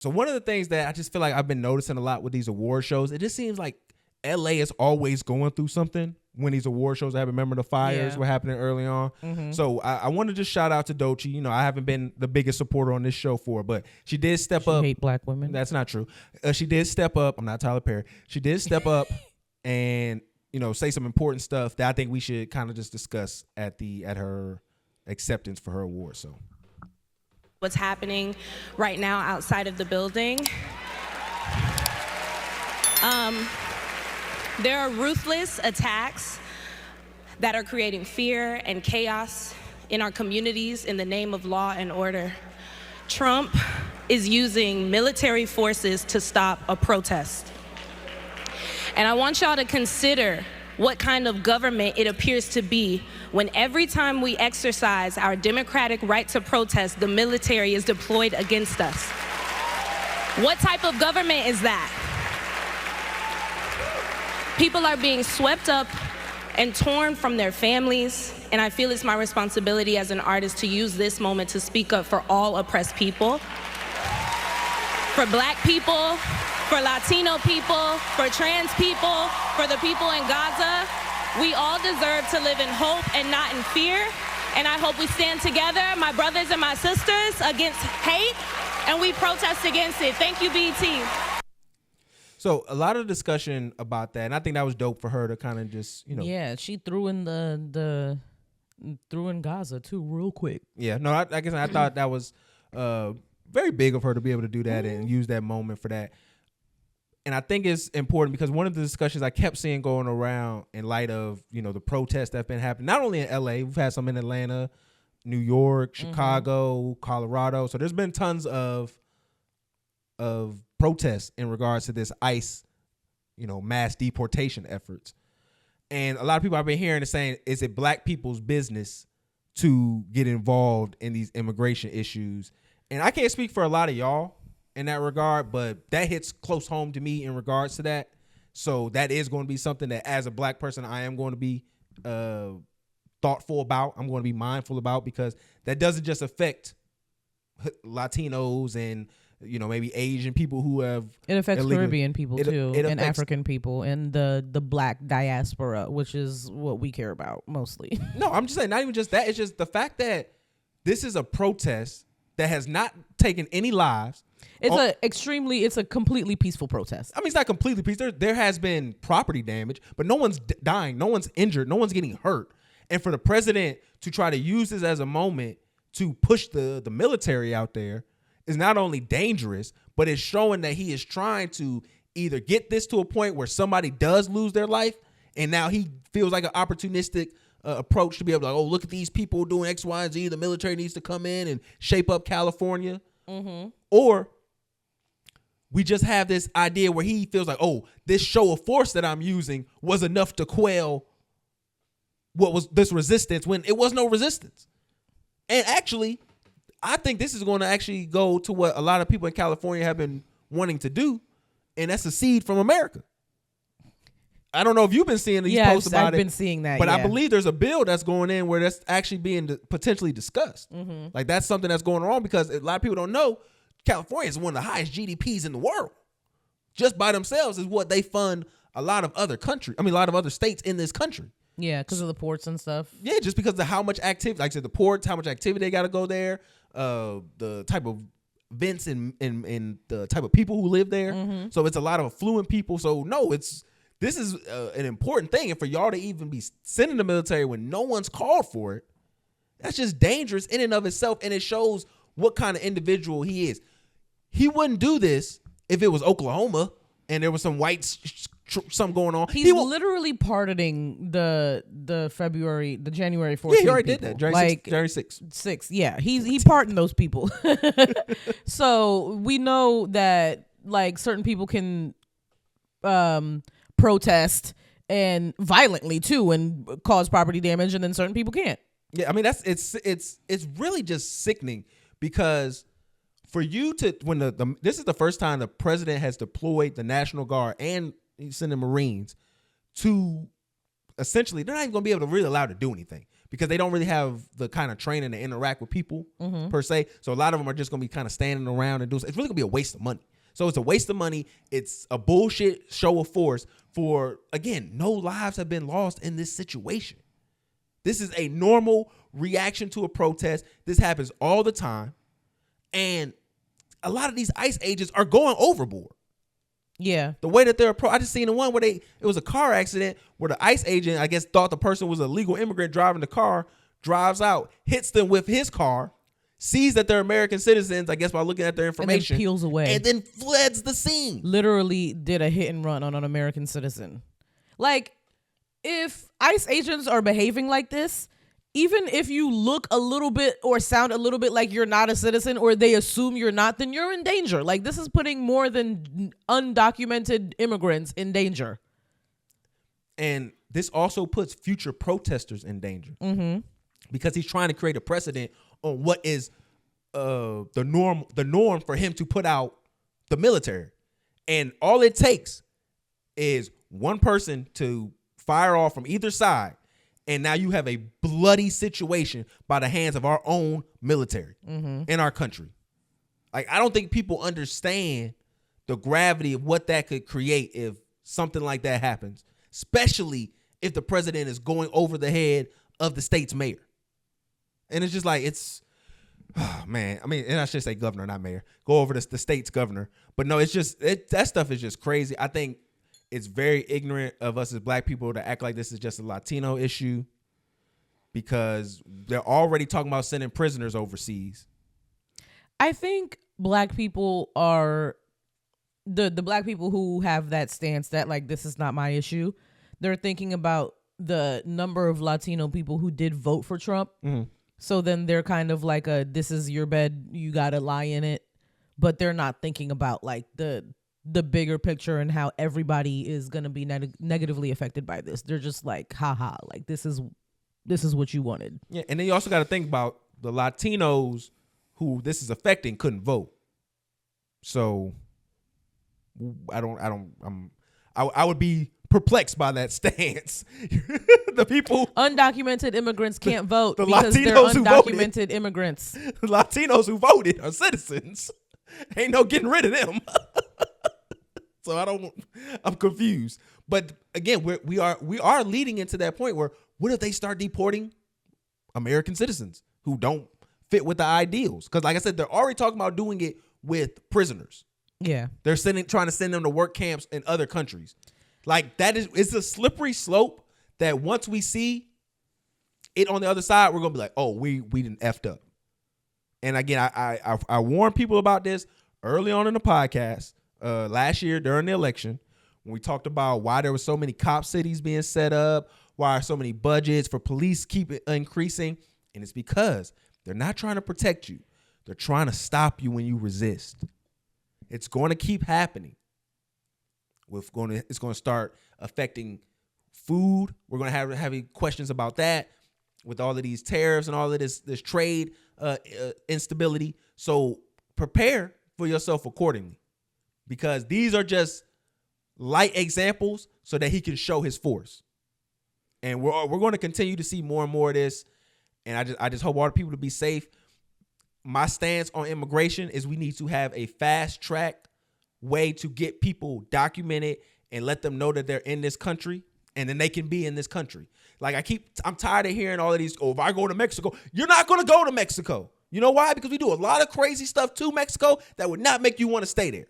So one of the things that I just feel like I've been noticing a lot with these award shows, it just seems like LA is always going through something when these award shows. I remember the fires were happening early on. Mm-hmm. So I want to just shout out to Doechii. You know, I haven't been the biggest supporter on this show for, but she did step up. Hate black women. That's not true. She did step up. I'm not Tyler Perry. She did step up and, you know, say some important stuff that I think we should kind of just discuss at her acceptance for her award. So what's happening right now outside of the building. There are ruthless attacks that are creating fear and chaos in our communities in the name of law and order. Trump is using military forces to stop a protest. And I want y'all to consider what kind of government it appears to be when every time we exercise our democratic right to protest, the military is deployed against us. What type of government is that? People are being swept up and torn from their families, and I feel it's my responsibility as an artist to use this moment to speak up for all oppressed people, for black people, for Latino people, for trans people, for the people in Gaza. We all deserve to live in hope and not in fear, and I hope we stand together, my brothers and my sisters, against hate, and we protest against it. Thank you, BET. So a lot of discussion about that, and I think that was dope for her to kind of just, you know. Yeah, she threw in threw in Gaza too, real quick. Yeah, no, I guess I thought that was very big of her to be able to do that and use that moment for that. And I think it's important because one of the discussions I kept seeing going around in light of, you know, the protests that have been happening, not only in LA, we've had some in Atlanta, New York, Chicago, Colorado. So there's been tons of protests in regards to this ICE, you know, mass deportation efforts. And a lot of people I've been hearing is saying, is it black people's business to get involved in these immigration issues? And I can't speak for a lot of y'all in that regard, but that hits close home to me in regards to that. So that is going to be something that as a black person, I am going to be thoughtful about. I'm going to be mindful about, because that doesn't just affect Latinos and, you know, maybe Asian people who have. It affects Caribbean people too, it and African people, and the black diaspora, which is what we care about mostly. No, I'm just saying, not even just that. It's just the fact that this is a protest that has not taken any lives. It's a completely peaceful protest. I mean, it's not completely peaceful. There has been property damage, but no one's dying, no one's injured, no one's getting hurt. And for the president to try to use this as a moment to push the military out there is not only dangerous, but it's showing that he is trying to either get this to a point where somebody does lose their life, and now he feels like an opportunistic approach to be able to, oh, look at these people doing X, Y, and Z. The military needs to come in and shape up California. Mm-hmm. Or we just have this idea where he feels like, oh, this show of force that I'm using was enough to quell what was this resistance when it was no resistance. And actually, I think this is going to actually go to what a lot of people in California have been wanting to do, and that's secede from America. I don't know if you've been seeing these posts about it. I've been seeing that, but I believe there's a bill that's going in where that's actually being potentially discussed. Mm-hmm. Like, that's something that's going on, because a lot of people don't know California is one of the highest GDPs in the world. Just by themselves is what they fund a lot of other states in this country. Yeah, because of the ports and stuff. Yeah, just because of how much activity, like I said, the ports, how much activity they got to go there, the type of events and the type of people who live there. Mm-hmm. So it's a lot of affluent people. So no, this is an important thing. And for y'all to even be sending the military when no one's called for it, that's just dangerous in and of itself. And it shows what kind of individual he is. He wouldn't do this if it was Oklahoma and there was some something going on. He's literally pardoning the January 14th. Yeah, he already did that. January 6th. Yeah, he pardoned those people. So we know that, like, certain people can protest and violently too and cause property damage, and then certain people can't. Yeah, I mean, it's really just sickening, because for you to, when this is the first time the president has deployed the National Guard and he's sending Marines to, essentially, they're not even going to be able to really allow to do anything, because they don't really have the kind of training to interact with people per se. So a lot of them are just going to be kind of standing around and do. It's really going to be a waste of money. So it's a waste of money. It's a bullshit show of force for, again, no lives have been lost in this situation. This is a normal reaction to a protest. This happens all the time. And a lot of these ICE agents are going overboard. Yeah. The way that they're I just seen the one where it was a car accident where the ICE agent, I guess, thought the person was a legal immigrant driving the car, drives out, hits them with his car, sees that they're American citizens, I guess, by looking at their information. And then peels away. And then fleds the scene. Literally did a hit and run on an American citizen. Like, if ICE agents are behaving like this, even if you look a little bit or sound a little bit like you're not a citizen or they assume you're not, then you're in danger. Like, this is putting more than undocumented immigrants in danger. And this also puts future protesters in danger because he's trying to create a precedent on what is the norm for him to put out the military. And all it takes is one person to fire off from either side, and now you have a bloody situation by the hands of our own military in our country. Like, I don't think people understand the gravity of what that could create if something like that happens, especially if the president is going over the head of the state's mayor. And it's just like, oh, man. I mean, and I should say governor, not mayor. Go over the state's governor. But no, it's just, that stuff is just crazy. I think it's very ignorant of us as black people to act like this is just a Latino issue, because they're already talking about sending prisoners overseas. I think black people are the black people who have that stance that, like, this is not my issue. They're thinking about the number of Latino people who did vote for Trump. So then they're kind of like this is your bed, you got to lie in it. But they're not thinking about, like, the bigger picture and how everybody is going to be negatively affected by this. They're just like, haha, like, this is what you wanted. Yeah. And then you also got to think about the Latinos who this is affecting couldn't vote. So I would be perplexed by that stance. The people, undocumented immigrants can't vote the because Latinos they're undocumented immigrants. The Latinos who voted are citizens. Ain't no getting rid of them. So I'm confused. But again, we are leading into that point where, what if they start deporting American citizens who don't fit with the ideals? Because, like I said, they're already talking about doing it with prisoners. Yeah. They're trying to send them to work camps in other countries. Like, it's a slippery slope that once we see it on the other side, we're gonna be like, oh, we didn't effed up. And again, I warned people about this early on in the podcast last year during the election, when we talked about why there were so many cop cities being set up, why so many budgets for police keep increasing. And it's because they're not trying to protect you. They're trying to stop you when you resist. It's going to keep happening. It's going to start affecting food. We're going to have heavy questions about that with all of these tariffs and all of this trade instability. So prepare for yourself accordingly, because these are just light examples so that he can show his force. And we're going to continue to see more and more of this. And I just hope all the people to be safe. My stance on immigration is we need to have a fast track way to get people documented and let them know that they're in this country, and then they can be in this country. Like, I'm tired of hearing all of these, oh, if I go to Mexico, you're not going to go to Mexico. You know why? Because we do a lot of crazy stuff to Mexico that would not make you want to stay there.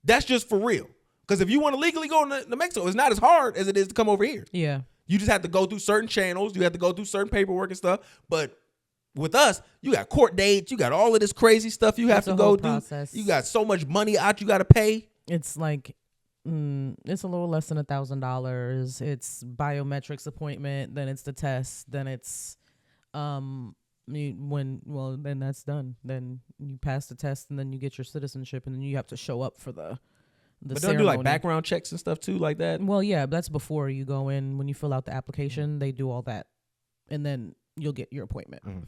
That's just for real. Because if you want to legally go to Mexico, it's not as hard as it is to come over here. Yeah. You just have to go through certain channels. You have to go through certain paperwork and stuff. But with us, you got court dates. You got all of this crazy stuff you have to go through. You got so much money out you got to pay. It's like, it's a little less than $1,000. It's biometrics appointment. Then it's the test. Then it's then that's done. Then you pass the test, and then you get your citizenship, and then you have to show up for the but ceremony. Don't do like background checks and stuff too, like that? Well, yeah, that's before you go in. When you fill out the application, they do all that, and then you'll get your appointment. Mm-hmm.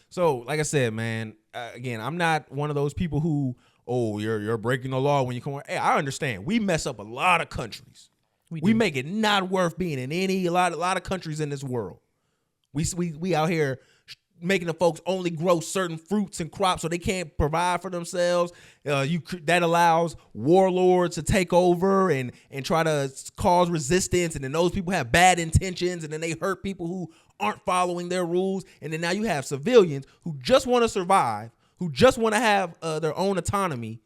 So, like I said, man, again, I'm not one of those people who, oh, you're breaking the law when you come on. Hey, I understand. We mess up a lot of countries. We make it not worth being in a lot of countries in this world. We out here making the folks only grow certain fruits and crops so they can't provide for themselves. That allows warlords to take over and try to cause resistance, and then those people have bad intentions, and then they hurt people who aren't following their rules. And then now you have civilians who just want to survive, who just want to have their own autonomy,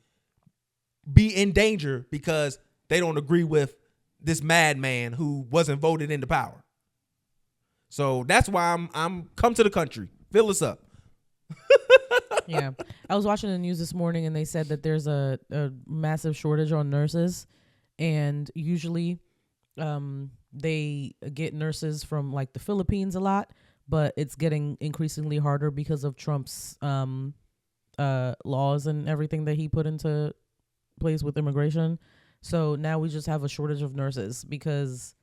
be in danger because they don't agree with this madman who wasn't voted into power. So that's why I'm come to the country. Fill us up. Yeah. I was watching the news this morning and they said that there's a massive shortage on nurses, and usually they get nurses from like the Philippines a lot, but it's getting increasingly harder because of Trump's laws and everything that he put into place with immigration. So now we just have a shortage of nurses because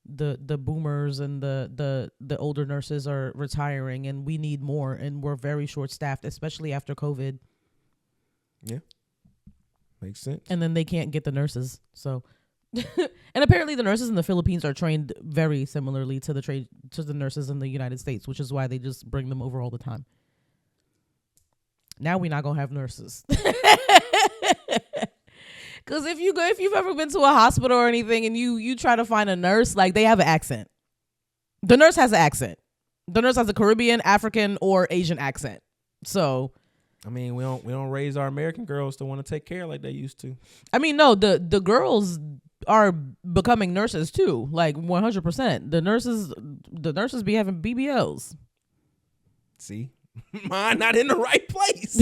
the boomers and the older nurses are retiring, and we need more, and we're very short staffed, especially after COVID. Yeah, makes sense. And then they can't get the nurses. So and apparently the nurses in the Philippines are trained very similarly to the nurses in the United States, which is why they just bring them over all the time. Now we're not gonna have nurses. Because if you've ever been to a hospital or anything and you try to find a nurse, like, they have an accent. The nurse has an accent. The nurse has a Caribbean, African, or Asian accent. So, I mean, we don't raise our American girls to want to take care like they used to. I mean, no, the girls are becoming nurses too, like 100%. The nurses be having BBLs. See, mine not in the right place.